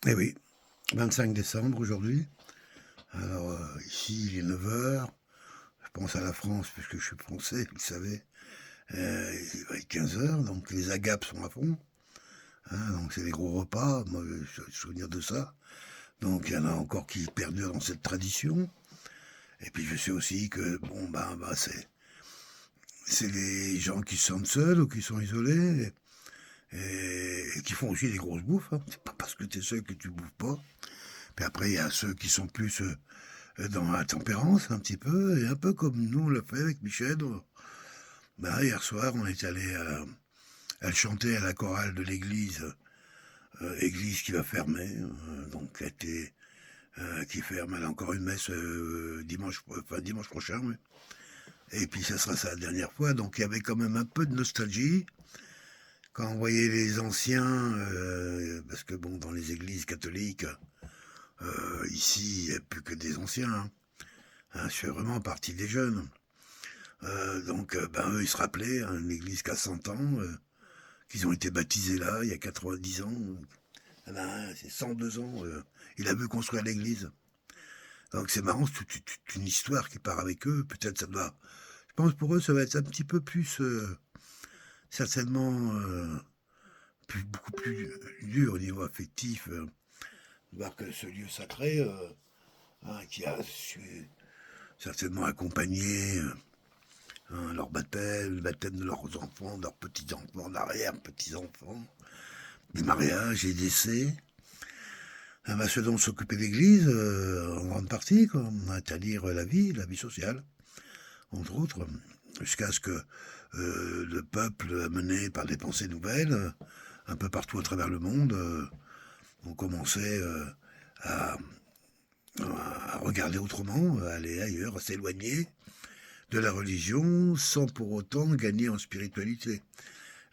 Eh oui, 25 décembre aujourd'hui. Alors ici il est 9 heures. Je pense à la France puisque je suis français, vous le savez. Il va être 15 heures, donc les agapes sont à fond. Hein, donc c'est les gros repas, moi j'ai souvenir de ça. Donc il y en a encore qui perdurent dans cette tradition. Et puis je sais aussi que bon c'est les gens qui se sentent seuls ou qui sont isolés et qui font aussi des grosses bouffes. Hein. C'est pas parce que t'es seul que tu bouffes pas. Puis après il y a ceux qui sont plus dans la tempérance un petit peu, et un peu comme nous on l'a fait avec Michel. Hier soir, on est allé à chanter à la chorale de l'église, église qui va fermer, qui ferme. Elle a encore une messe dimanche prochain. Ouais. Et puis ça sera sa dernière fois, donc il y avait quand même un peu de nostalgie quand on voyait les anciens, parce que bon, dans les églises catholiques, ici, il n'y a plus que des anciens. Hein, je fais vraiment partie des jeunes. Eux, ils se rappelaient, hein, une église qui a 100 ans, qu'ils ont été baptisés là, il y a 90 ans. Il y en a un, c'est 102 ans, il a vu construire l'église. Donc c'est marrant, c'est toute une histoire qui part avec eux. Peut-être ça doit. Je pense pour eux, ça va être un petit peu plus, certainement, beaucoup plus dur au niveau affectif. De voir que ce lieu sacré, hein, qui a su certainement accompagner leur baptême, le baptême de leurs enfants, de leurs petits-enfants, d'arrière-petits-enfants, des mariages, des décès. Ce dont s'occupait l'Église, en grande partie, quoi, c'est-à-dire la vie sociale, entre autres, jusqu'à ce que le peuple, mené par des pensées nouvelles, un peu partout à travers le monde, ont commencé à, à regarder autrement, à aller ailleurs, à s'éloigner de la religion sans pour autant gagner en spiritualité.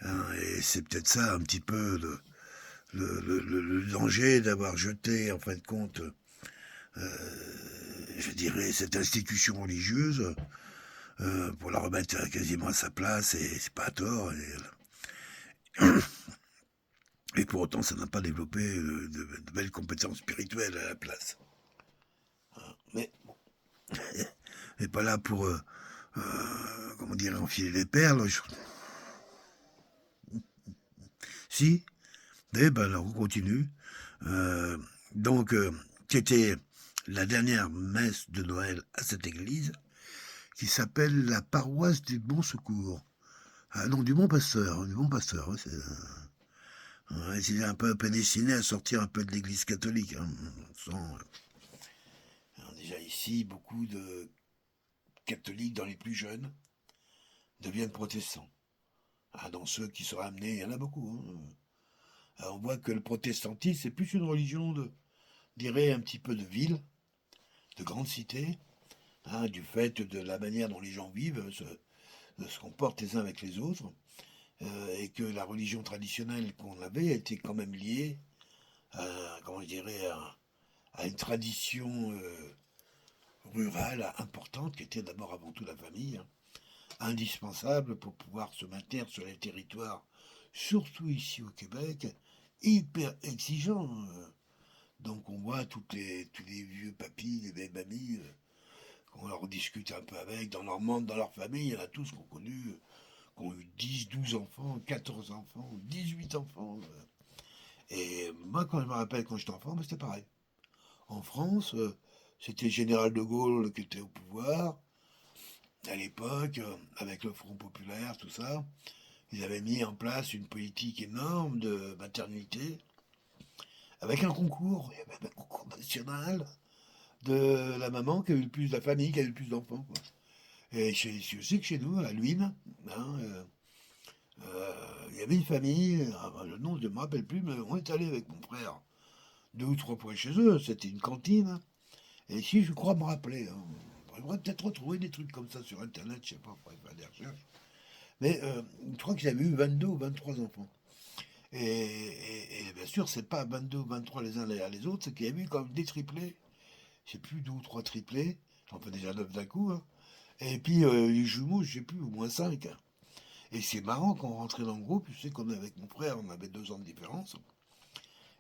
Hein, et c'est peut-être ça un petit peu le danger d'avoir jeté, en fin de compte, je dirais, cette institution religieuse pour la remettre quasiment à sa place, et c'est pas à tort. Et pour autant, ça n'a pas développé de belles compétences spirituelles à la place. Mais bon, n'est pas là pour, comment dire, enfiler les perles. Si, eh ben alors on continue. Euh, donc, c'était la dernière messe de Noël à cette église, qui s'appelle la paroisse du Bon Secours. Ah non, du Bon Pasteur, ouais, c'est un peu prédestiné à sortir un peu de l'église catholique. Hein, sans, alors déjà ici, beaucoup de catholiques dans les plus jeunes deviennent protestants. Ah, dans ceux qui seraient amenés, il y en a beaucoup. Hein. Alors, on voit que le protestantisme, c'est plus une religion de, je dirais, un petit peu de ville, de grande cité, hein, du fait de la manière dont les gens vivent, se comportent les uns avec les autres, et que la religion traditionnelle qu'on avait était quand même liée comment je dirais, à une tradition rurale importante qui était d'abord avant tout la famille, hein, indispensable pour pouvoir se maintenir sur les territoires, surtout ici au Québec, hyper exigeant. Donc on voit tous les vieux papis, les vieilles mamies, qu'on leur discute un peu avec, dans leur monde, dans leur famille, il y en a tous qui ont connu, qui ont eu 10, 12 enfants, 14 enfants, 18 enfants. Et moi, quand je me rappelle quand j'étais enfant, c'était pareil. En France, c'était le général de Gaulle qui était au pouvoir à l'époque, avec le Front populaire, tout ça. Ils avaient mis en place une politique énorme de maternité, avec un concours, il y avait même un concours national de la maman qui a eu le plus, de la famille qui a eu le plus d'enfants. Quoi. Et je sais que chez nous, à Luynes, hein, il y avait une famille, le nom je ne me rappelle plus, mais on est allé avec mon frère 2 ou 3 fois chez eux, c'était une cantine. Et si je crois me rappeler, hein, on pourrait peut-être retrouver des trucs comme ça sur internet, je sais pas, on pourrait faire des recherches. Mais je crois qu'ils avaient eu 22 ou 23 enfants. Et bien sûr, c'est pas 22 ou 23 les uns derrière les autres, c'est qu'il y a eu comme des triplés, je sais plus, 2 ou 3 triplés, j'en fais déjà 9 d'un coup, hein. Et puis les jumeaux, je sais plus, au moins 5. Hein. Et c'est marrant quand on rentrait dans le groupe, tu sais qu'on avec mon frère, on avait 2 ans de différence.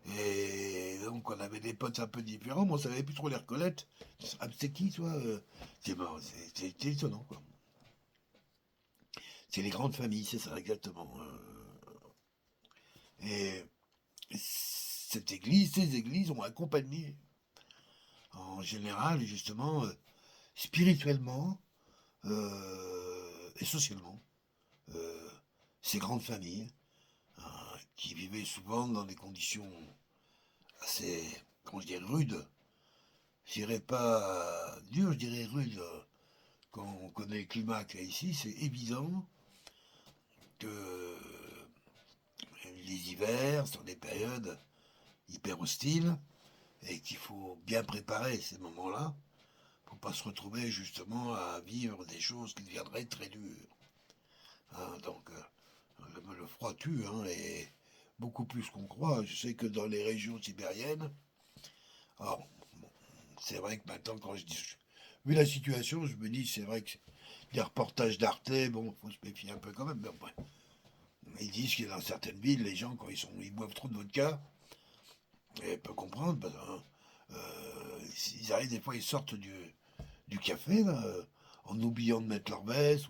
Et donc on avait des potes un peu différents, mais on savait plus trop les reconnaître. Ah, c'est qui toi c'est étonnant quoi. C'est les grandes familles, c'est ça exactement. Et cette église, ces églises ont accompagné en général justement spirituellement et socialement euh, ces grandes familles qui vivaient souvent dans des conditions assez, comment je dirais, rudes. Je dirais pas dur, je dirais rude. Quand on connaît le climat qu'il y a ici, c'est évident que les hivers sont des périodes hyper hostiles et qu'il faut bien préparer ces moments-là pour pas se retrouver justement à vivre des choses qui deviendraient très dures. Hein, donc le froid tue, hein, et beaucoup plus qu'on croit. Je sais que dans les régions sibériennes, alors, bon, c'est vrai que maintenant quand je dis, vu la situation, je me dis c'est vrai que des reportages d'Arte, bon, faut se méfier un peu quand même. Mais après, ils disent que dans certaines villes, les gens quand ils boivent trop de vodka, et on peut comprendre, parce, hein, ils arrivent des fois, ils sortent du café là, en oubliant de mettre leur veste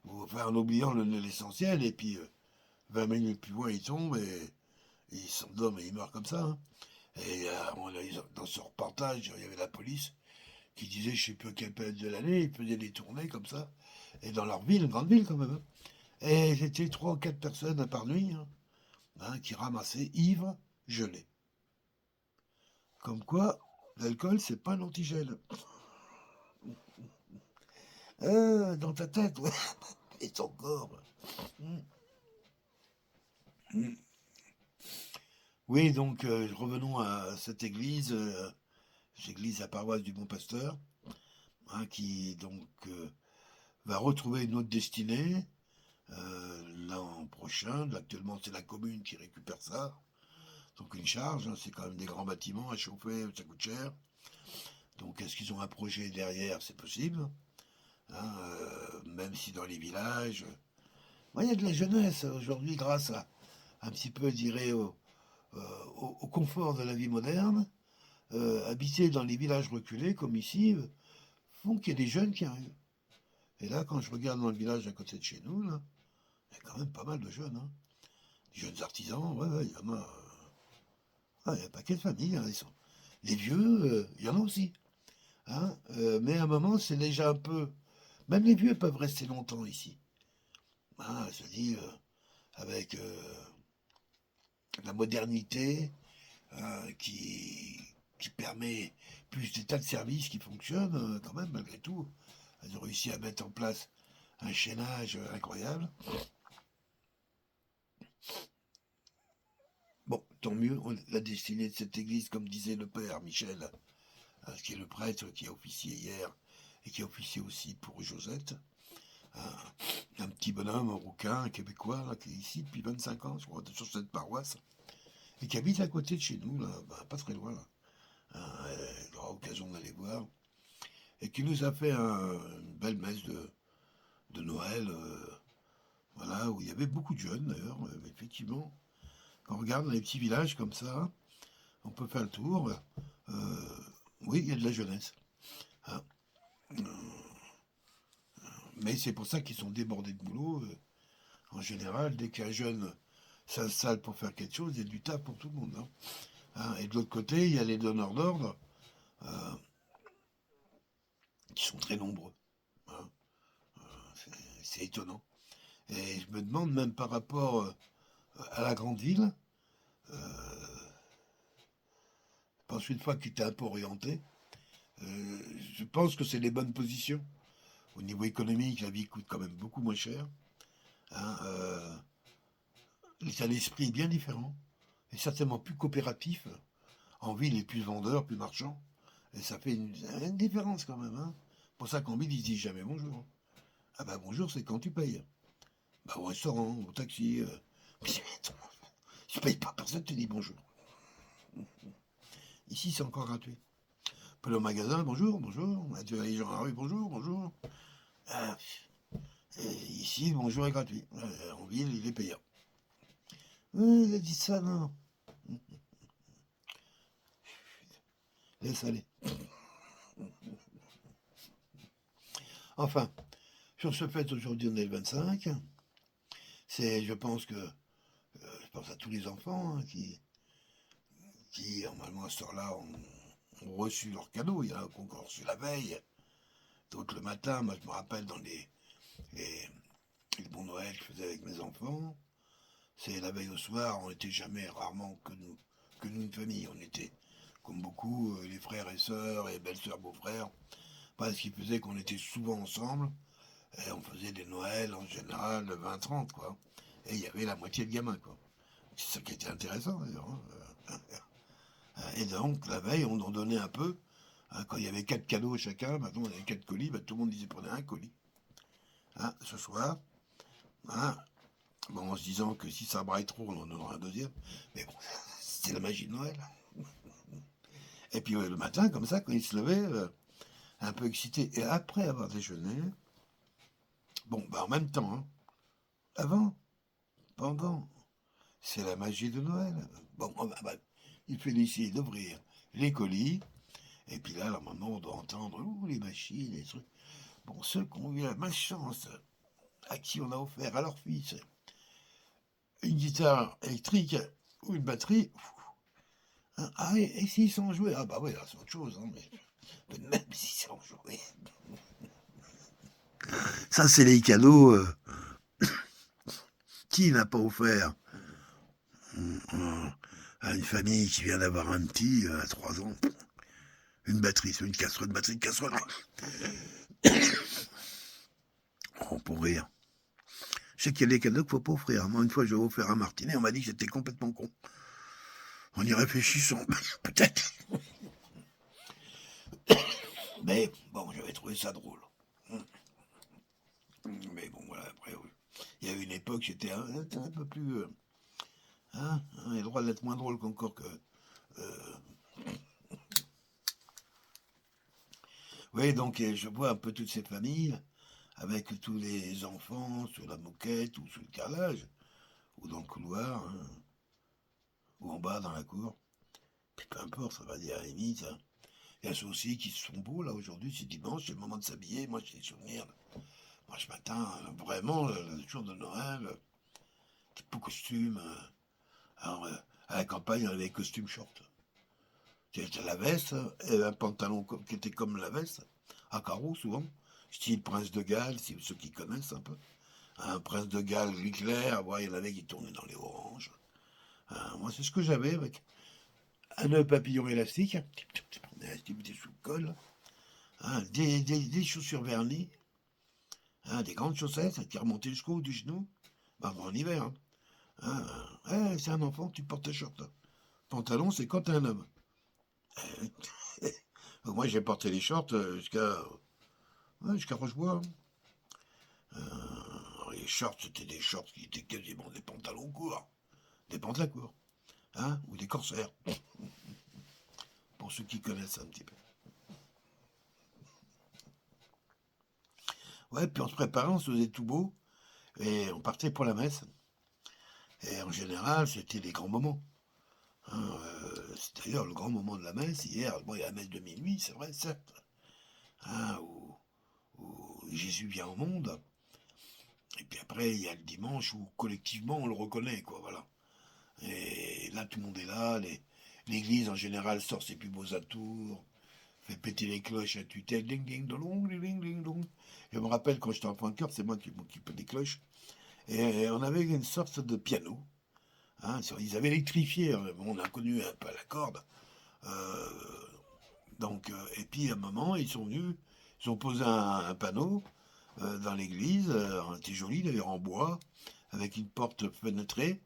ou enfin, en oubliant l'essentiel, et puis 20 minutes plus loin, ils tombent et ils s'endorment et ils meurent comme ça. Hein. Et dans ce reportage, il y avait la police qui disait, je sais plus à quelle période de l'année, ils faisaient des tournées comme ça, et dans leur ville, une grande ville quand même. Hein. Et c'était 3 ou 4 personnes par nuit qui ramassaient ivres, gelés. Comme quoi, l'alcool, c'est pas un antigel. Dans ta tête, ouais, et ton corps. Mm. Mm. Oui, donc revenons à cette église, l'église à paroisse du Bon Pasteur, qui donc va retrouver une autre destinée l'an prochain. Actuellement, c'est la commune qui récupère ça. Donc une charge, hein, c'est quand même des grands bâtiments à chauffer, ça coûte cher. Donc est-ce qu'ils ont un projet derrière? C'est possible. Hein, même si dans les villages, il y a de la jeunesse aujourd'hui grâce à un petit peu, je dirais, au confort de la vie moderne. Habiter dans les villages reculés comme ici font qu'il y a des jeunes qui arrivent. Et là, quand je regarde dans le village à côté de chez nous, là, il y a quand même pas mal de jeunes. Hein. Des jeunes artisans, ouais, ouais, il y en a. Il y a un paquet de familles. Hein, les vieux, il y en a aussi. Hein, mais à un moment, c'est déjà un peu. Même les vieux peuvent rester longtemps ici. Je dis, avec la modernité qui permet plus des tas de services qui fonctionnent, quand même, malgré tout. Elles ont réussi à mettre en place un chaînage incroyable. Bon, tant mieux, la destinée de cette église, comme disait le père Michel, qui est le prêtre qui a officié hier et qui a officié aussi pour Josette, un petit bonhomme, un rouquin, un québécois, là, qui est ici depuis 25 ans, je crois, sur cette paroisse, et qui habite à côté de chez nous, là, pas très loin, là. Il aura l'occasion d'aller voir, et qui nous a fait une belle messe de Noël, voilà, où il y avait beaucoup de jeunes d'ailleurs, effectivement. Quand on regarde dans les petits villages comme ça, on peut faire le tour. Oui, il y a de la jeunesse. Hein. Mais c'est pour ça qu'ils sont débordés de boulot. En général, dès qu'un jeune s'installe pour faire quelque chose, il y a du taf pour tout le monde. Hein. Et de l'autre côté, il y a les donneurs d'ordre euh, qui sont très nombreux. Hein. C'est étonnant. Et je me demande même par rapport à la grande ville, je pense une fois qu'il était un peu orienté, je pense que c'est les bonnes positions. Au niveau économique, la vie coûte quand même beaucoup moins cher. Hein, l'état d'esprit est bien différent, et certainement plus coopératif. En ville, il est plus vendeur, plus marchand. Et ça fait une différence quand même. Hein. C'est pour ça qu'en ville, ils se disent jamais bonjour. Ah bah bonjour, c'est quand tu payes. Bah au restaurant, au taxi. Mais attends, tu payes pas, personne te dit bonjour. Ici, c'est encore gratuit. Puis au magasin, bonjour, bonjour. Tu vas les gens à la rue, bonjour, bonjour. Ah, et ici, bonjour est gratuit. En ville, il est payant. Il a dit ça, non. laisse aller. Enfin, sur ce fait, aujourd'hui, on est le 25. Je pense à tous les enfants hein, qui, normalement, à ce heure-là, ont reçu leur cadeau. Il y en a qui ont encore reçu la veille, d'autres le matin. Moi, je me rappelle dans les bons Noël que je faisais avec mes enfants. C'est la veille au soir, on n'était jamais, rarement que nous, une famille. On était, comme beaucoup, les frères et sœurs, et belles-sœurs, beaux-frères. Parce ce qui faisait qu'on était souvent ensemble. Et on faisait des Noëls, en général, de 20-30, quoi. Et il y avait la moitié de gamins, quoi. C'est ça qui était intéressant, d'ailleurs. Hein. Et donc, la veille, on en donnait un peu. Hein, quand il y avait 4 cadeaux chacun, maintenant on avait 4 colis, tout le monde disait prenez un colis. Hein, ce soir. Hein, bon, en se disant que si ça braille trop, on en donnera un deuxième. Mais bon, c'était la magie de Noël. Et puis le matin, comme ça, quand il se levait, un peu excité, et après avoir déjeuné, bon, en même temps, hein, avant, pendant, c'est la magie de Noël. Bon, il fait l'essayer d'ouvrir les colis, et puis là, normalement, on doit entendre les machines, les trucs. Bon, ceux qui ont eu la malchance, à qui on a offert à leur fils une guitare électrique ou une batterie, hein, et s'ils sont joués, oui, là, c'est autre chose, hein, mais même s'ils sont joués. Ça, c'est les cadeaux. Qui n'a pas offert à une famille qui vient d'avoir un petit à 3 ans une batterie, c'est une casserole, batterie de casserole. Oh, pour rire. Je sais qu'il y a des cadeaux qu'il ne faut pas offrir. Moi, une fois, j'ai offert un martinet, on m'a dit que j'étais complètement con. En y réfléchissant, peut-être. Mais bon, j'avais trouvé ça drôle. Mais bon, voilà, après, oui. Il y a eu une époque, j'étais un peu plus... il a le droit d'être moins drôle qu'encore que... Oui, donc je vois un peu toutes ces familles, avec tous les enfants sur la moquette, ou sous le carrelage, ou dans le couloir, hein, ou en bas dans la cour. Puis peu importe, ça va dire à la limite. Hein. Il y a ceux aussi qui sont beaux, là, aujourd'hui, c'est dimanche, c'est le moment de s'habiller. Moi, j'ai des souvenirs. Moi, ce matin, vraiment, le jour de Noël, petit beau costume. Alors, à la campagne, on avait des costumes shorts. C'était la veste, et un pantalon qui était comme la veste, à carreaux souvent, style Prince de Galles, si ceux qui connaissent un peu. Un Prince de Galles gris clair, il y en avait qui tournaient dans les oranges. Moi, c'est ce que j'avais avec un nœud papillon élastique, un élastique sous le col, des chaussures vernies, des grandes chaussettes qui remontaient jusqu'au haut du genou, en hiver. C'est un enfant, tu portes tes shorts. Pantalon, c'est quand t'es un homme. Moi, j'ai porté les shorts jusqu'à Rochebois. Les shorts, c'était des shorts qui étaient quasiment des pantalons courts. Des pantalons courts. Ou des corsaires. Pour ceux qui connaissent un petit peu. Ouais, puis en se préparant, on se faisait tout beau. Et on partait pour la messe. Et en général, c'était les grands moments. C'est d'ailleurs le grand moment de la messe. Hier, il y a la messe de minuit, c'est vrai, certes. Où Jésus vient au monde. Et puis après, il y a le dimanche où collectivement on le reconnaît, quoi, voilà. Et là, tout le monde est là. L'église en général sort ses plus beaux atours, fait péter les cloches à tutelle, ding ding dong, ding ding ding dong. Je me rappelle quand j'étais enfant de cœur, c'est moi qui m'occupais des cloches. Et on avait une sorte de piano. Ils avaient électrifié, on a connu un peu à la corde. Euh, et puis à un moment, ils sont venus, ils ont posé un panneau dans l'église, était joli d'ailleurs en bois, avec une porte fenêtrée,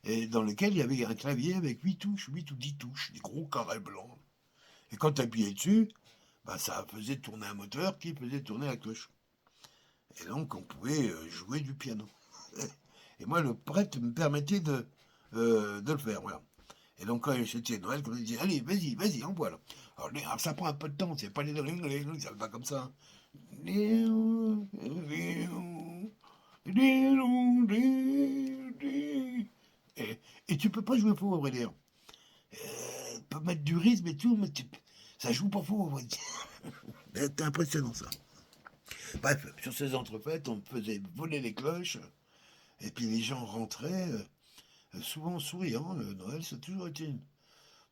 et dans lequel il y avait un clavier avec 8 touches, 8 ou 10 touches, des gros carrés blancs. Et quand tu appuyais dessus, ça faisait tourner un moteur qui faisait tourner la cloche. Et donc on pouvait jouer du piano. Et moi, le prêtre me permettait de le faire, voilà. Et donc quand c'était Noël, on disait, allez, vas-y, envoie là. Alors, ça prend un peu de temps, c'est pas ça va pas comme ça. Et tu peux pas jouer faux, Aurélien. Tu peux mettre du rythme et tout, mais Ça joue pas faux, on va dire. C'est impressionnant, ça. Bref, sur ces entrefaites, on faisait voler les cloches, et puis les gens rentraient, souvent souriants. Le Noël, ça a toujours été une...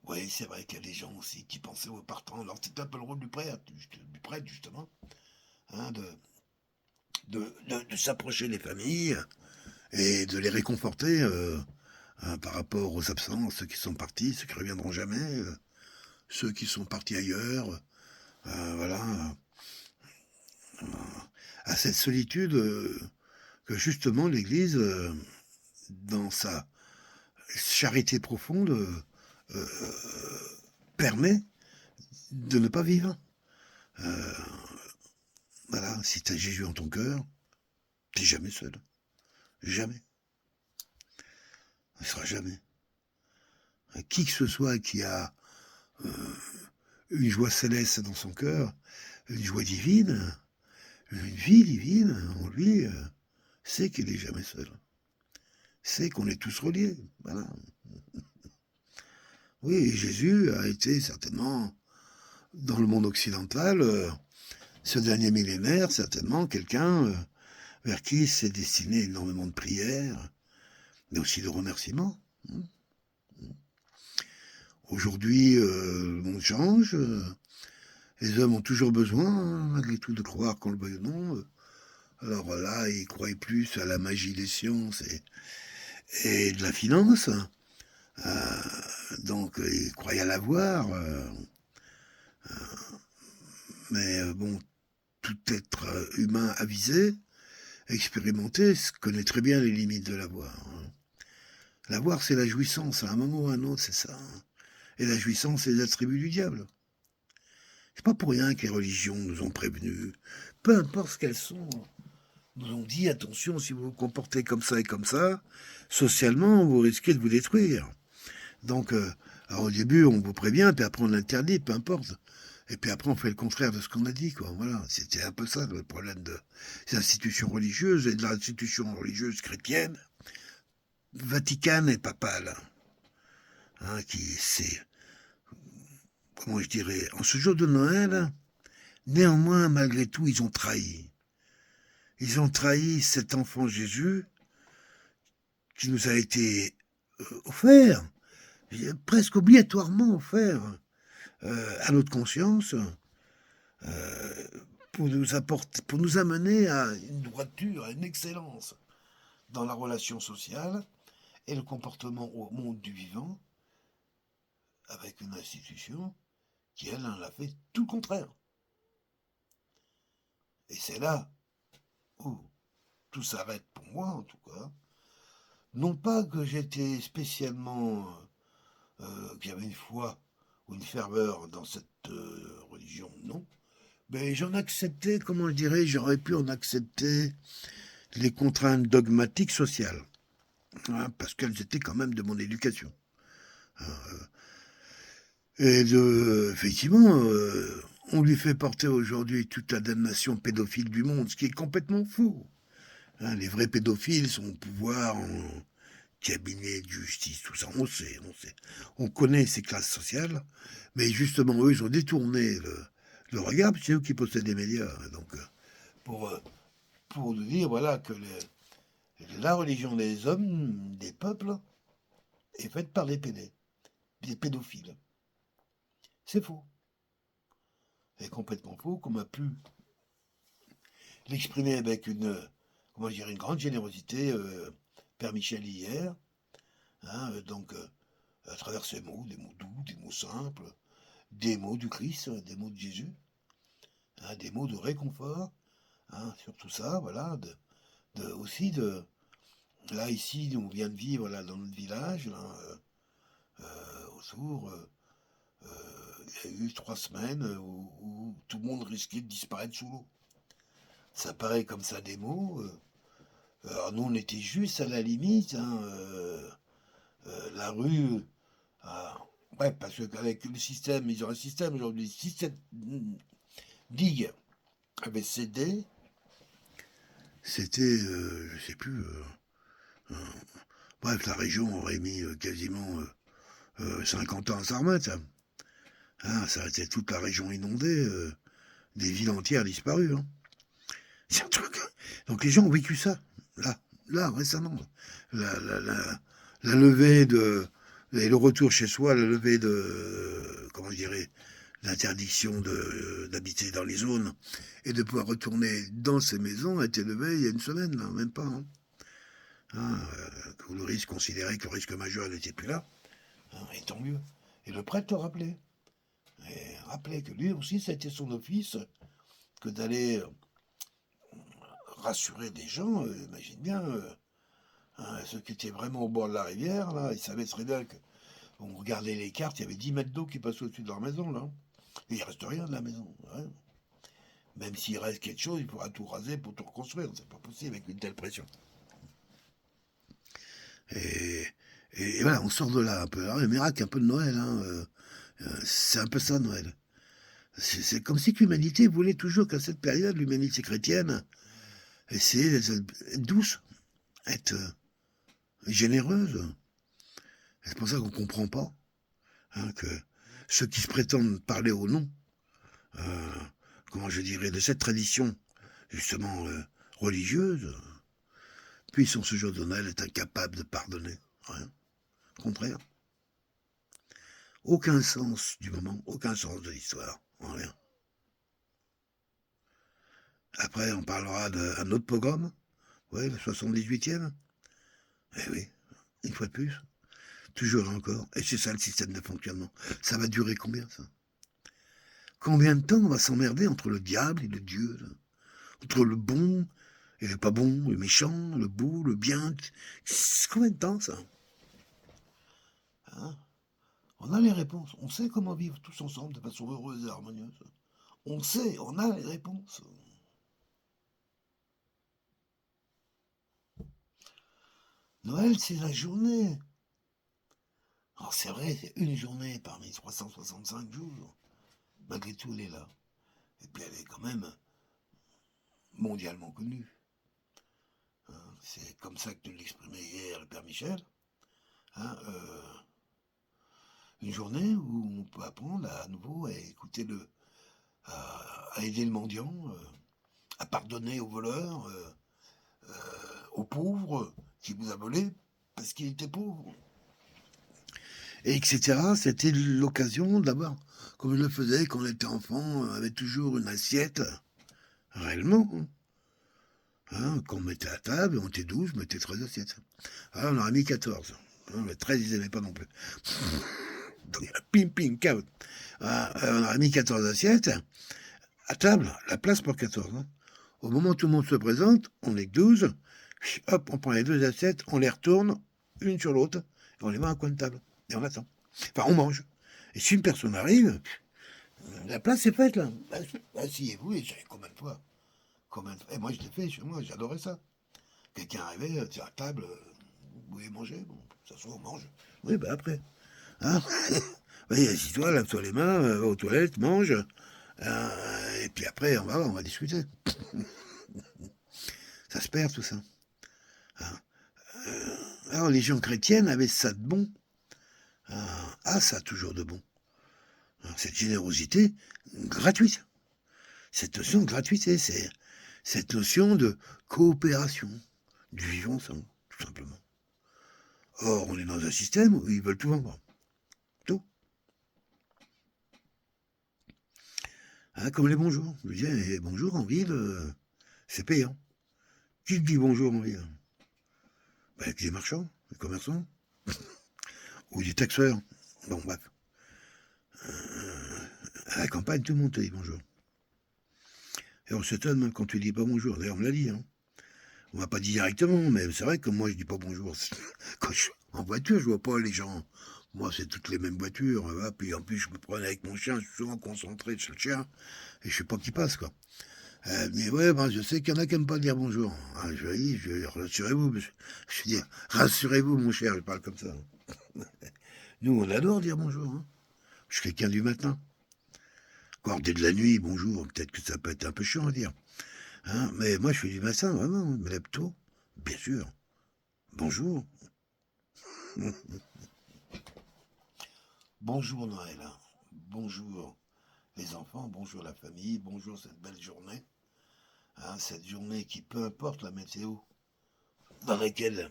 Oui, c'est vrai qu'il y a des gens aussi qui pensaient aux partants. Alors, c'était un peu le rôle du prêtre justement, hein, de s'approcher des familles et de les réconforter par rapport aux absents, ceux qui sont partis, ceux qui ne reviendront jamais, ceux qui sont partis ailleurs, voilà, à cette solitude que justement l'Église, dans sa charité profonde, permet de ne pas vivre. Voilà, si tu as Jésus en ton cœur, tu n'es jamais seul. Jamais. Il ne sera jamais. Qui que ce soit qui a une joie céleste dans son cœur, une joie divine, une vie divine en lui, sait qu'il n'est jamais seul. Sait qu'on est tous reliés. Voilà. Oui, Jésus a été certainement, dans le monde occidental, ce dernier millénaire, certainement quelqu'un vers qui s'est destiné énormément de prières, mais aussi de remerciements. Aujourd'hui, le monde change. Les hommes ont toujours besoin, malgré tout, de croire qu'on le veuille ou non. Alors là, ils croient plus à la magie des sciences et de la finance. Donc, ils croient à l'avoir. Mais bon, tout être humain avisé, expérimenté, connaît très bien les limites de l'avoir. L'avoir, c'est la jouissance. À un moment ou à un autre, c'est ça. Et la jouissance, c'est les attributs du diable. C'est pas pour rien que les religions nous ont prévenus. Peu importe ce qu'elles sont, nous ont dit, attention, si vous vous comportez comme ça et comme ça, socialement, vous risquez de vous détruire. Donc, alors au début, on vous prévient, puis après on interdit, peu importe. Et puis après, on fait le contraire de ce qu'on a dit, quoi. Voilà, c'était un peu ça le problème des institutions religieuses et de l'institution religieuse chrétienne, vaticane et papale, hein, qui c'est, comment je dirais, en ce jour de Noël, néanmoins, malgré tout, ils ont trahi. Ils ont trahi cet enfant Jésus qui nous a été offert, presque obligatoirement offert à notre conscience, pour nous apporter, pour nous amener à une droiture, à une excellence dans la relation sociale et le comportement au monde du vivant, avec une institution qui, elle, en a fait tout le contraire. Et c'est là où tout s'arrête pour moi, en tout cas. Non pas que j'étais spécialement, qu'il y avait une foi ou une ferveur dans cette religion, non. Mais j'en acceptais, comment je dirais, j'aurais pu en accepter les contraintes dogmatiques sociales, hein, parce qu'elles étaient quand même de mon éducation. Et effectivement, on lui fait porter aujourd'hui toute la damnation pédophile du monde, ce qui est complètement faux. Hein, les vrais pédophiles sont au pouvoir, en cabinet de justice, tout ça, on sait. On connaît ces classes sociales, mais justement, eux, ils ont détourné le regard, c'est eux qui possèdent les médias. Donc, pour nous dire, voilà, que la religion des hommes, des peuples, est faite par des pédophiles. C'est faux. C'est complètement faux, qu'on a pu l'exprimer avec une grande générosité, Père Michel hier, hein, donc à travers ces mots, des mots doux, des mots simples, des mots du Christ, des mots de Jésus, hein, des mots de réconfort, hein, sur tout ça, voilà, aussi là ici, on vient de vivre là dans notre village, là, autour, il y a eu 3 semaines où tout le monde risquait de disparaître sous l'eau. Ça paraît comme ça des mots. Alors nous, on était juste à la limite, hein, la rue. Ouais, parce qu'avec le système, ils ont un système aujourd'hui. Si cette digue avait cédé, c'était, je sais plus. Bref, la région aurait mis quasiment 50 ans à s'en remettre. Hein, ça a été toute la région inondée, des villes entières disparues. Hein. C'est un truc. Donc les gens ont vécu ça, là, récemment. La levée de. Et le retour chez soi, la levée de. Comment je dirais, l'interdiction d'habiter dans les zones et de pouvoir retourner dans ces maisons a été levée il y a une semaine, là, même pas. Hein. Hein, où le risque considérait que le risque majeur n'était plus là. Hein, et tant mieux. Et le prêtre le rappelait. Et rappelait que lui aussi, c'était son office que d'aller rassurer des gens. Imagine bien, hein, ceux qui étaient vraiment au bord de la rivière, là, ils savaient très bien que. On regardait les cartes, il y avait 10 mètres d'eau qui passaient au-dessus de leur maison, là. Et il reste rien de la maison. Hein. Même s'il reste quelque chose, il faudra tout raser pour tout reconstruire. C'est pas possible avec une telle pression. Et, et voilà, on sort de là un peu. Alors, le miracle, un peu de Noël. Hein, c'est un peu ça, Noël. C'est comme si l'humanité voulait toujours qu'à cette période, l'humanité chrétienne, essayer d'être douce, être généreuse. C'est pour ça qu'on ne comprend pas hein, que ceux qui se prétendent parler au nom, comment je dirais, de cette tradition, justement, religieuse, puissent en ce jour de Noël être incapables de pardonner. Rien. Au contraire. Aucun sens du moment, aucun sens de l'histoire, rien. Après, on parlera d'un autre pogrom, ouais, le 78e. Eh oui, une fois de plus, toujours encore. Et c'est ça le système de fonctionnement. Ça va durer combien, ça? Combien de temps on va s'emmerder entre le diable et le Dieu, là? Entre le bon et le pas bon, le méchant, le beau, le bien? Combien de temps, ça? Hein? On a les réponses. On sait comment vivre tous ensemble de façon heureuse et harmonieuse. On sait, on a les réponses. Noël, c'est la journée. Alors c'est vrai, c'est une journée parmi 365 jours. Malgré tout, elle est là. Et puis elle est quand même mondialement connue. Hein, c'est comme ça que nous l'exprimait hier le Père Michel. Hein, une journée où on peut apprendre à nouveau à écouter à aider le mendiant, à pardonner aux voleurs, aux pauvres qui vous a volé parce qu'il était pauvre. Et etc. C'était l'occasion d'avoir, comme je le faisais quand on était enfant, on avait toujours une assiette, réellement. Hein, quand on mettait à table, on était 12, on mettait 13 assiettes. Alors on en a mis 14. Hein, les 13, ils n'aimaient pas non plus. Donc, ping, ping, caout. On a mis 14 assiettes. À table, la place pour 14. Hein. Au moment où tout le monde se présente, on est 12. Hop, on prend les deux assiettes, on les retourne, une sur l'autre, et on les met à un coin de table. Et on attend. Enfin, on mange. Et si une personne arrive, la place est faite, là. Asseyez-vous, et j'avais combien de fois Et moi, je l'ai fait chez moi, j'adorais ça. Quelqu'un arrivait, tiens, à table, vous voulez manger? Bon, ça soit, on mange. Oui, ben après. Hein. Vas-y, assis-toi, lave-toi les mains, va aux toilettes, mange. Et puis après, on va discuter. Ça se perd, tout ça. Hein. La religion chrétienne avait ça de bon. Ça toujours de bon. Cette générosité gratuite. Cette notion de gratuité, c'est cette notion de coopération, du vivant ensemble, tout simplement. Or, on est dans un système où ils veulent tout vendre. Tout. Hein, comme les bonjours. Je dis, eh, bonjour en ville, c'est payant. Qui dit bonjour en ville? Ben, les marchands, les commerçants, ou les taxeurs. Bon, bref. À la campagne, tout le monde te dit bonjour. Et on s'étonne même quand tu dis pas bonjour. D'ailleurs, on me l'a dit. Hein. On m'a pas dit directement, mais c'est vrai que moi, je dis pas bonjour. Quand je suis en voiture, je vois pas les gens. Moi, c'est toutes les mêmes voitures. Puis en plus, je me promène avec mon chien. Je suis souvent concentré sur le chien. Et je sais pas qui passe, quoi. Mais ouais, ben, je sais qu'il y en a qui n'aiment pas dire bonjour. Ah, rassurez-vous. Je veux dire, rassurez-vous, mon cher, je parle comme ça. Nous, on adore dire bonjour. Hein. Je suis quelqu'un du matin. Encore dès de la nuit, bonjour. Peut-être que ça peut être un peu chiant à dire. Hein, mais moi, je suis du matin, vraiment. Je me lève tôt. Bien sûr. Bonjour. Bonjour Noël. bonjour les enfants, bonjour la famille, bonjour cette belle journée. Hein, cette journée qui, peu importe la météo dans laquelle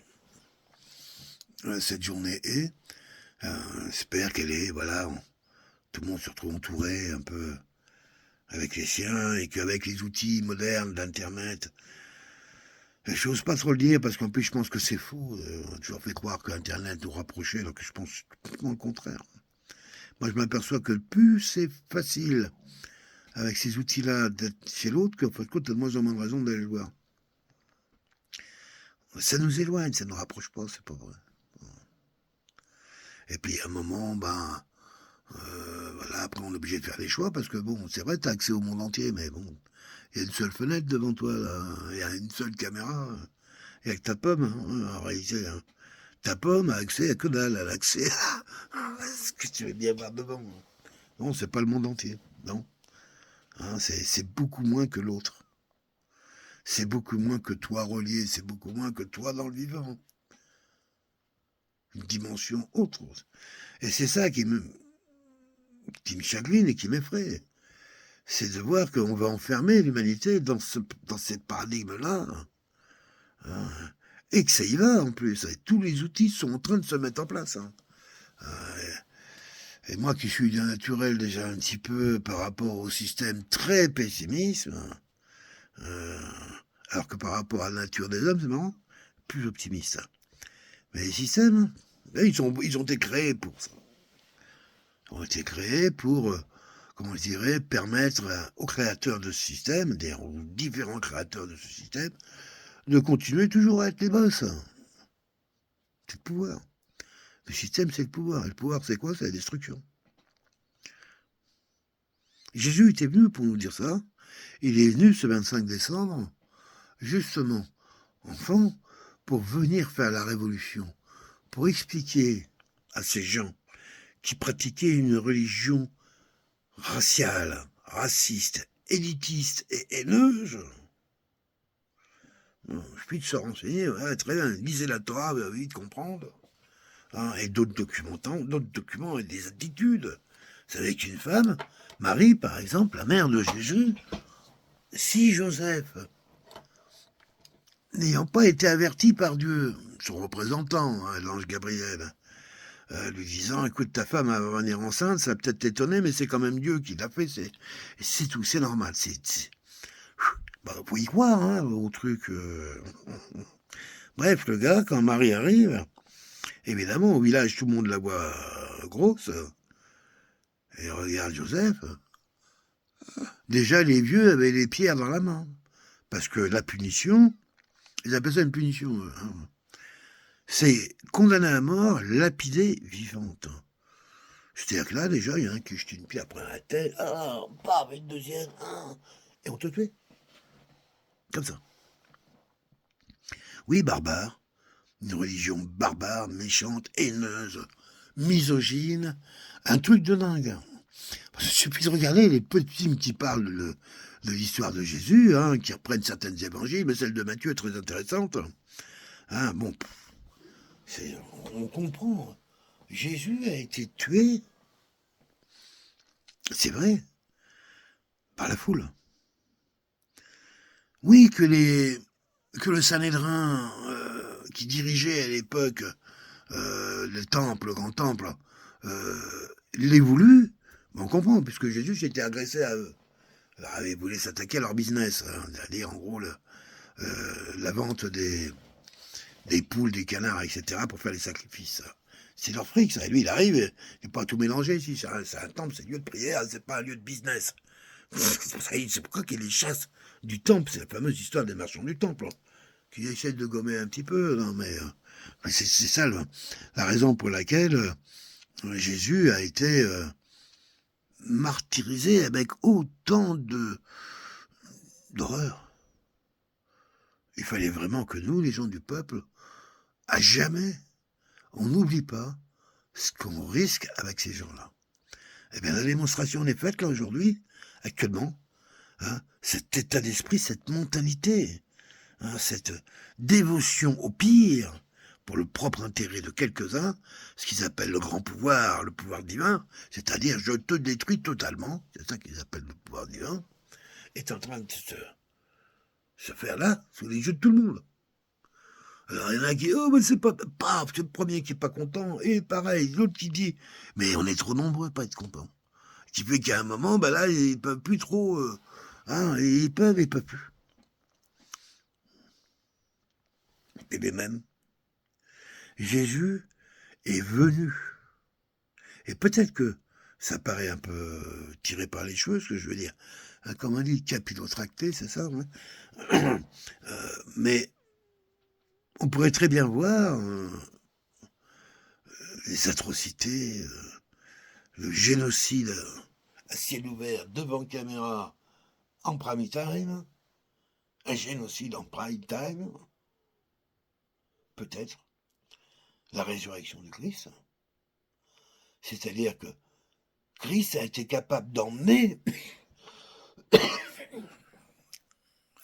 cette journée est, j'espère qu'elle est, voilà, tout le monde se retrouve entouré un peu avec les siens et qu'avec les outils modernes d'Internet, j'ose pas trop le dire parce qu'en plus je pense que c'est faux. On a toujours fait croire qu'Internet nous rapprochait alors que je pense complètement le contraire. Moi je m'aperçois que plus c'est facile avec ces outils-là d'être chez l'autre qu'en fait, t'as de moins en moins de raison d'aller le voir. Ça nous éloigne, ça nous rapproche pas, c'est pas vrai. Et puis à un moment, voilà, après on est obligé de faire des choix parce que bon, c'est vrai, t'as accès au monde entier, mais bon, il y a une seule fenêtre devant toi, là, il y a une seule caméra, et avec ta pomme, en réalité, ta pomme a accès à que dalle, elle a accès à ce que tu veux bien voir devant. Non, c'est pas le monde entier, non. Hein, c'est beaucoup moins que l'autre. C'est beaucoup moins que toi relié, c'est beaucoup moins que toi dans le vivant. Une dimension autre. Et c'est ça qui me chagrine et qui m'effraie. C'est de voir qu'on va enfermer l'humanité dans ces paradigmes-là. Hein, et que ça y va en plus. Et tous les outils sont en train de se mettre en place. Hein. Et moi qui suis d'un naturel déjà un petit peu par rapport au système très pessimiste, alors que par rapport à la nature des hommes, c'est marrant, plus optimiste. Mais les systèmes, là, ils ont été créés pour ça. Ils ont été créés pour, comment je dirais, permettre aux créateurs de ce système, aux différents créateurs de ce système, de continuer toujours à être les boss. C'est le pouvoir. Le système, c'est le pouvoir. Et le pouvoir, c'est quoi? C'est la destruction. Jésus était venu pour nous dire ça. Il est venu ce 25 décembre, justement, enfant, pour venir faire la révolution, pour expliquer à ces gens qui pratiquaient une religion raciale, raciste, élitiste et haineuse. Je puis se renseigner, ouais, très bien, lisez la Torah, vous allez vite comprendre. Hein, et d'autres documents et des attitudes. Vous savez qu'une femme, Marie par exemple, la mère de Jésus, si Joseph, n'ayant pas été averti par Dieu, son représentant, hein, l'ange Gabriel, lui disant, écoute, ta femme va venir enceinte, ça va peut-être t'étonner, mais c'est quand même Dieu qui l'a fait, c'est tout, c'est normal. Faut y croire, hein, au truc. Bref, le gars, quand Marie arrive, évidemment, au village, tout le monde la voit grosse, et regarde Joseph. Déjà, les vieux avaient les pierres dans la main, parce que la punition, ils appellent ça une punition, hein. C'est condamné à mort, lapidé, vivante. C'est-à-dire que là, déjà, il y en a un qui jette une pierre après la tête, bam, une deuxième, et on te tuait. Comme ça. Oui, barbare. Une religion barbare, méchante, haineuse, misogyne. Un truc de dingue. Il suffit de regarder les petits films qui parlent de l'histoire de Jésus, hein, qui reprennent certaines évangiles, mais celle de Matthieu est très intéressante. Hein, bon, on comprend. Jésus a été tué, c'est vrai, par la foule. Oui, que le Sanhédrin, qui dirigeait à l'époque le temple, le grand temple, l'ait voulu, on comprend, puisque Jésus s'était agressé à eux. Alors, avait voulu s'attaquer à leur business, hein, c'est-à-dire en gros la vente des poules, des canards, etc., pour faire les sacrifices. C'est leur fric, ça. Et lui, il arrive, il n'est pas tout mélangé ici. C'est un temple, c'est un lieu de prière, c'est pas un lieu de business. C'est pourquoi qu'il les chasse du temple. C'est la fameuse histoire des marchands du temple, hein, qui essaient de gommer un petit peu. Non, mais c'est ça la raison pour laquelle Jésus a été martyrisé avec autant d'horreur. Il fallait vraiment que nous, les gens du peuple, à jamais, on n'oublie pas ce qu'on risque avec ces gens-là. Eh bien, la démonstration en est faite, là, aujourd'hui, actuellement. Hein, cet état d'esprit, cette mentalité, hein, cette dévotion au pire, pour le propre intérêt de quelques-uns, ce qu'ils appellent le grand pouvoir, le pouvoir divin, c'est-à-dire je te détruis totalement, c'est ça qu'ils appellent le pouvoir divin, est en train de se faire là, sous les yeux de tout le monde. Alors il y en a qui, oh mais c'est pas, paf, c'est le premier qui est pas content, et pareil, l'autre qui dit, mais on est trop nombreux pas être contents. Qui fait qu'à un moment, ben là, ils peuvent plus trop, ils peuvent plus. Et bien même, Jésus est venu. Et peut-être que ça paraît un peu tiré par les cheveux, ce que je veux dire. Comme on dit, capillotracté, c'est ça, hein. Mais on pourrait très bien voir les atrocités, le génocide à ciel ouvert devant caméra en prime time, un génocide en prime time, peut-être la résurrection du Christ. C'est-à-dire que Christ a été capable d'emmener,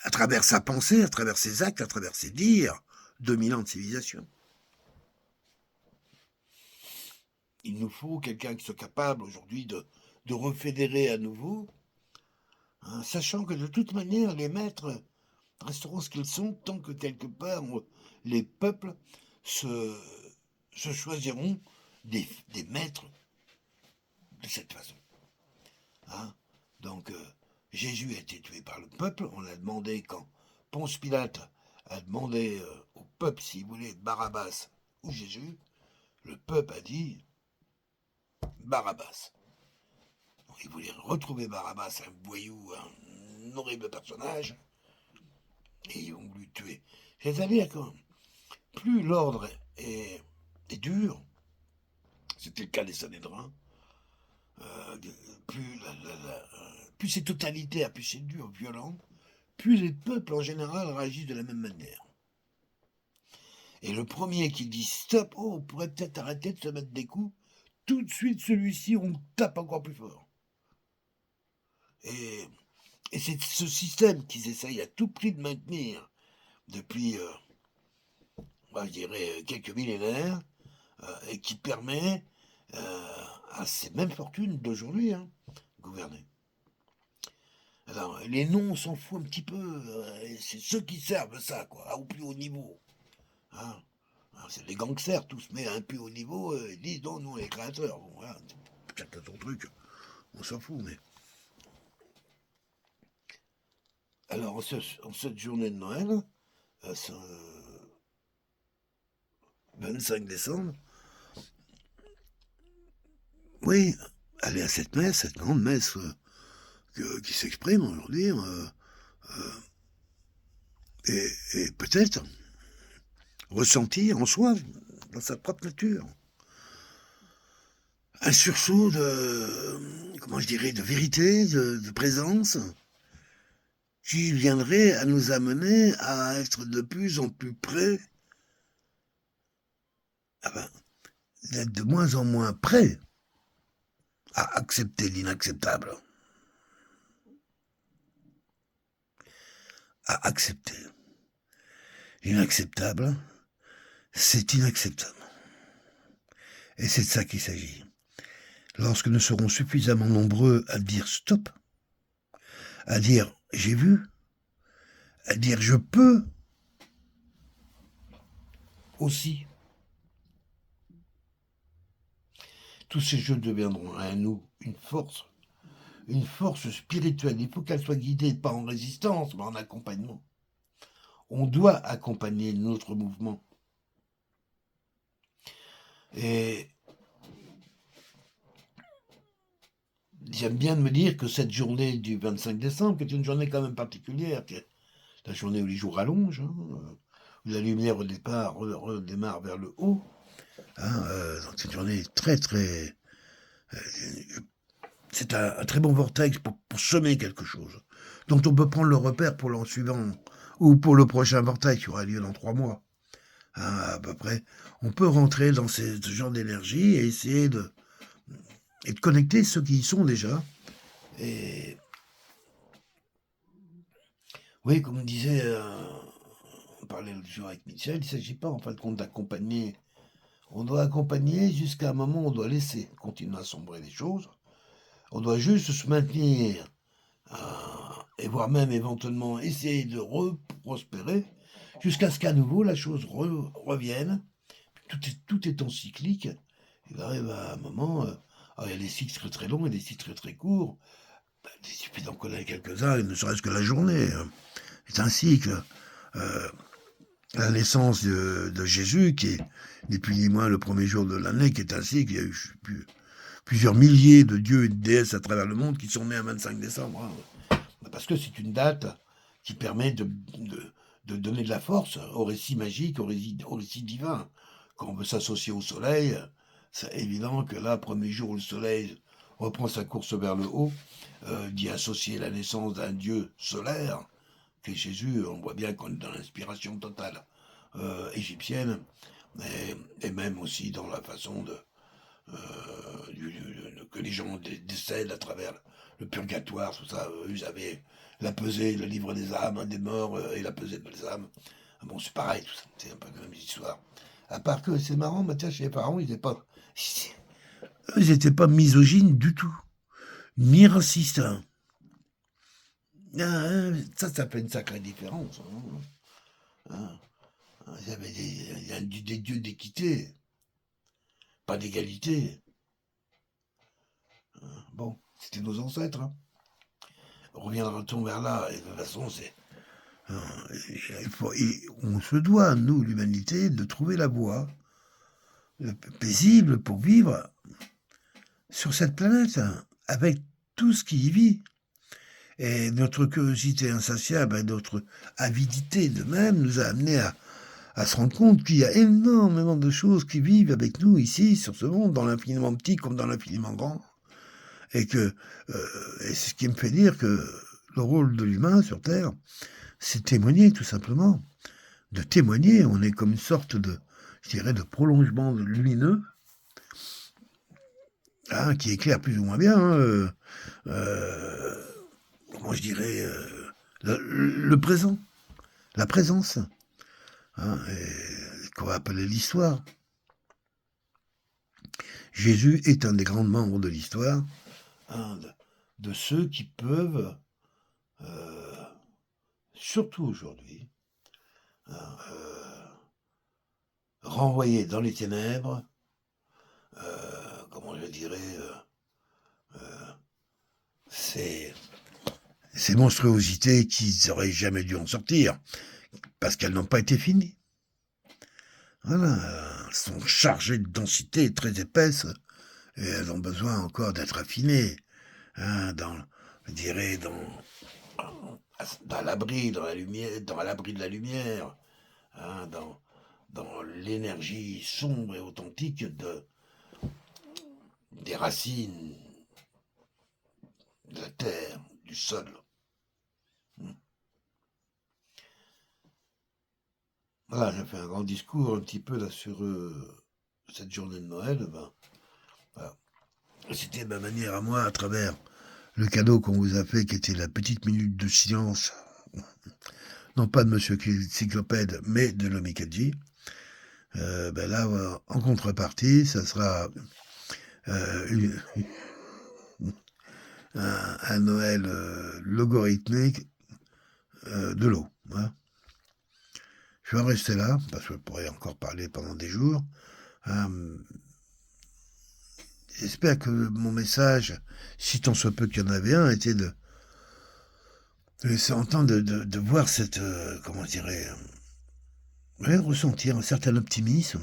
à travers sa pensée, à travers ses actes, à travers ses dires, 2000 ans de civilisation. Il nous faut quelqu'un qui soit capable aujourd'hui de refédérer à nouveau, hein, sachant que de toute manière, les maîtres resteront ce qu'ils sont tant que quelque part les peuples se choisiront des maîtres de cette façon. Hein. Donc, Jésus a été tué par le peuple. On a demandé, quand Ponce Pilate a demandé au peuple s'il voulait Barabbas ou Jésus, le peuple a dit Barabbas. Donc, il voulait retrouver Barabbas, un voyou, un horrible personnage, et ils ont voulu tuer. C'est-à-dire que plus l'ordre est dur, c'était le cas des Sanhédrins, plus c'est totalitaire, plus c'est dur, violent, plus les peuples en général réagissent de la même manière. Et le premier qui dit stop, oh, on pourrait peut-être arrêter de se mettre des coups, tout de suite celui-ci, on tape encore plus fort. Et c'est ce système qu'ils essayent à tout prix de maintenir depuis, je dirais, quelques millénaires, et qui permet à ces mêmes fortunes d'aujourd'hui gouverner. Alors, les noms, on s'en fout un petit peu, c'est ceux qui servent ça, quoi, au plus haut niveau. Hein. C'est des gangsters tous, mais à un plus haut niveau, ils disent non, nous on est créateurs. Bon, voilà, chacun son truc, on s'en fout, mais. Alors, en cette journée de Noël, ce 25 décembre, oui, aller à cette messe, cette grande messe qui s'exprime aujourd'hui, et peut-être ressentir en soi, dans sa propre nature, un sursaut de, comment je dirais, de vérité, de présence, qui viendrait à nous amener à être de plus en plus près, d'être de moins en moins près à accepter l'inacceptable. À accepter. L'inacceptable, c'est inacceptable. Et c'est de ça qu'il s'agit. Lorsque nous serons suffisamment nombreux à dire stop, à dire j'ai vu, à dire je peux aussi, tous ces jeux deviendront à nous une force spirituelle. Il faut qu'elle soit guidée pas en résistance, mais en accompagnement. On doit accompagner notre mouvement. Et j'aime bien de me dire que cette journée du 25 décembre, qui est une journée quand même particulière, qui est la journée où les jours rallongent, où la lumière au départ redémarre vers le haut, donc c'est une journée très très... c'est un très bon vortex pour semer quelque chose, dont on peut prendre le repère pour l'an suivant, ou pour le prochain vortex qui aura lieu dans 3 mois. À peu près, on peut rentrer dans ce genre d'énergie et essayer de connecter ceux qui y sont déjà. Et oui, comme disait un parlais l'autre jour avec Michel, il ne s'agit pas en fin de compte d'accompagner. On doit accompagner jusqu'à un moment où on doit laisser continuer à sombrer les choses. On doit juste se maintenir et voire même éventuellement essayer de prospérer jusqu'à ce qu'à nouveau la chose revienne. Tout étant cyclique, il arrive à un moment, il y a des cycles très très longs et des cycles très très courts. Il suffit d'en connaître quelques-uns, ne serait-ce que la journée. C'est un cycle. La naissance de Jésus, qui est ni plus ni moins le premier jour de l'année, qui est un cycle. Il y a eu plusieurs milliers de dieux et de déesses à travers le monde qui sont nés un 25 décembre. Parce que c'est une date qui permet de donner de la force au récit magique, au récit divin. Quand on veut s'associer au soleil, c'est évident que là, premier jour où le soleil reprend sa course vers le haut, d'y associer la naissance d'un dieu solaire, qui est Jésus, on voit bien qu'on est dans l'inspiration totale égyptienne, et même aussi dans la façon que les gens décèdent à travers le purgatoire, tout ça. Ils avaient la pesée, le livre des âmes, des morts et la pesée des âmes. Bon, c'est pareil, tout ça. C'est un peu la même histoire. À part que c'est marrant, tiens, chez les parents, ils n'étaient pas misogynes du tout, ni racistes. Hein. Ça fait une sacrée différence. Hein. Il y avait des dieux d'équité, pas d'égalité. Bon, c'était nos ancêtres. Hein. Reviendra-t-on vers là? Et de toute façon, on se doit, nous, l'humanité, de trouver la voie paisible pour vivre sur cette planète, hein, avec tout ce qui y vit. Et notre curiosité insatiable et notre avidité de même nous a amenés à se rendre compte qu'il y a énormément de choses qui vivent avec nous ici, sur ce monde, dans l'infiniment petit comme dans l'infiniment grand. Et c'est ce qui me fait dire que le rôle de l'humain sur Terre, c'est témoigner, tout simplement. De témoigner, on est comme une sorte de prolongement lumineux, hein, qui éclaire plus ou moins bien, hein, comment je dirais, le présent, la présence, hein, qu'on va appeler l'histoire. Jésus est un des grands membres de l'histoire, hein, de ceux qui peuvent, surtout aujourd'hui, renvoyer dans les ténèbres, comment je dirais, ces monstruosités qui n'auraient jamais dû en sortir, parce qu'elles n'ont pas été finies. Voilà, elles sont chargées de densité très épaisse, et elles ont besoin encore d'être affinées, hein, dans l'abri, dans la lumière, dans l'abri de la lumière, hein, dans l'énergie sombre et authentique des racines de la terre, du sol. Voilà, j'ai fait un grand discours un petit peu là sur cette journée de Noël. Voilà. C'était ma manière à moi, à travers le cadeau qu'on vous a fait, qui était la petite minute de silence, non pas de Monsieur Cyclopède, mais de l'Omikadji. Là, en contrepartie, ça sera un Noël logarithmique de l'eau. Hein. Je vais en rester là, parce que je pourrais encore parler pendant des jours. J'espère que mon message, si tant soit peu qu'il y en avait un, était de laisser entendre, de voir cette, comment je dirais, ressentir un certain optimisme.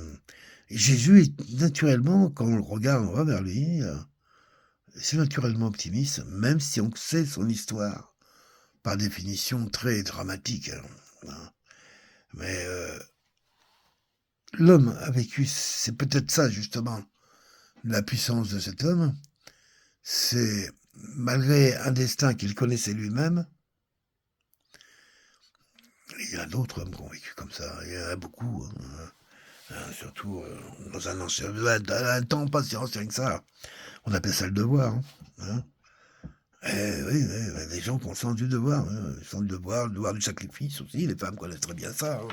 Et Jésus est naturellement, quand on le regarde, on va vers lui, c'est naturellement optimiste, même si on sait son histoire, par définition très dramatique. Hein. Mais l'homme a vécu, c'est peut-être ça justement, la puissance de cet homme, c'est malgré un destin qu'il connaissait lui-même, il y en a d'autres hommes qui ont vécu comme ça, il y en a beaucoup, hein, surtout dans un temps pas si ancien que ça, on appelle ça le devoir. Hein. Oui, les gens qui ont le sens du devoir, hein, le sens du devoir, le devoir du sacrifice aussi, les femmes connaissent très bien ça, hein.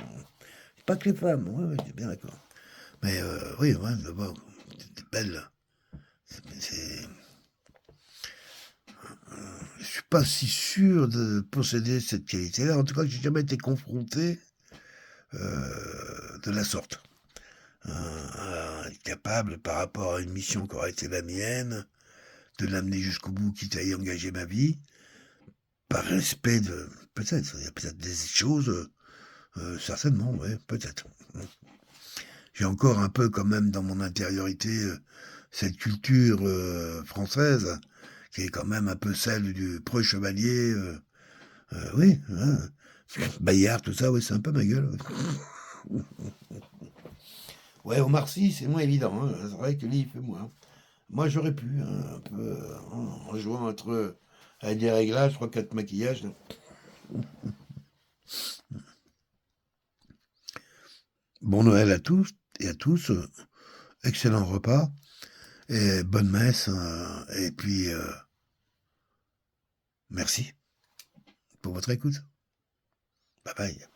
Pas que les femmes, ouais, c'est bien d'accord. Mais oui, ouais, d'abord, c'est belle. C'est je suis pas si sûr de posséder cette qualité-là. En tout cas, j'ai jamais été confronté de la sorte. Capable, par rapport à une mission qui aurait été la mienne, de l'amener jusqu'au bout, quitte à y engager ma vie, par respect de... Peut-être, il y a peut-être des choses, certainement, oui, peut-être. J'ai encore un peu quand même dans mon intériorité cette culture française, qui est quand même un peu celle du preux chevalier, oui, hein. Bayard, tout ça, oui, c'est un peu ma gueule. Ouais, ouais, Omar Sy, c'est moins évident, hein. C'est vrai que lui, il fait moins. Moi, j'aurais pu, hein, un peu, en jouant entre avec des réglages, 3-4 maquillages. Bon Noël à tous et à tous, excellent repas et bonne messe, et puis merci pour votre écoute. Bye bye.